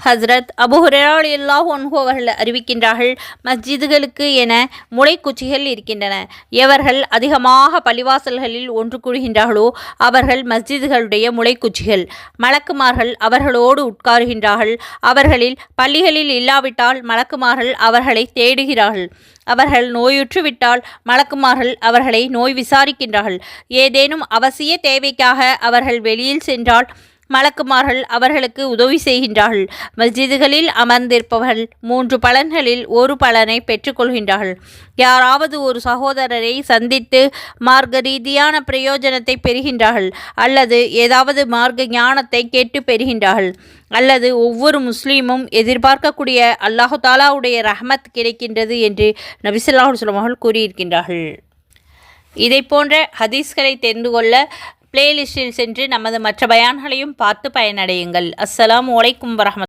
Hazrat Abu Hurairah ரலியல்லாஹு அன்ஹு அவர்கள் அறிவிக்கின்றார்கள், மஸ்ஜிதுகளுக்கு என முளைக்குச்சிகள் இருக்கின்றன. எவர்கள் அதிகமாக பள்ளிவாசல்களில் ஒன்று கூடுகின்றார்களோ அவர்கள் மஸ்ஜிதுகளுடைய முளைக்குச்சிகள். மலக்குமார்கள் அவர்களோடு உட்காருகின்றார்கள். அவர்களில் பள்ளிகளில் இல்லாவிட்டால் மலக்குமார்கள் அவர்களை தேடுகிறார்கள். அவர்கள் நோயுற்று விட்டால் மலக்குமார்கள் அவர்களை நோய் விசாரிக்கின்றார்கள். ஏதேனும் அவசிய தேவைக்காக அவர்கள் வெளியில் சென்றால் மலக்குமார்கள் அவர்களுக்கு உதவி செய்கின்றார்கள். மஸ்ஜிதுகளில் அமர்ந்திருப்பவர்கள் 3 பலன்களில் ஒரு பலனை பெற்றுக்கொள்கின்றார்கள். யாராவது ஒரு சகோதரரை சந்தித்து மார்க்க ரீதியான பிரயோஜனத்தை பெறுகின்றார்கள், அல்லது ஏதாவது மார்க்க ஞானத்தை கேட்டு பெறுகின்றார்கள், அல்லது ஒவ்வொரு முஸ்லீமும் எதிர்பார்க்கக்கூடிய அல்லாஹு தாலாவுடைய ரஹ்மத் கிடைக்கின்றது என்று நபி ஸல்லல்லாஹு அலைஹி வஸல்லம் அவர்கள் கூறியிருக்கின்றார்கள். இதை போன்ற ஹதீஸ்களை தெரிந்து கொள்ள பிளேலிஸ்டில் சென்று நமது மற்ற பயான்களையும் பார்த்து பயனடையுங்கள். அஸ்ஸலாமு அலைக்கும் வரஹ்மத்துல்லாஹி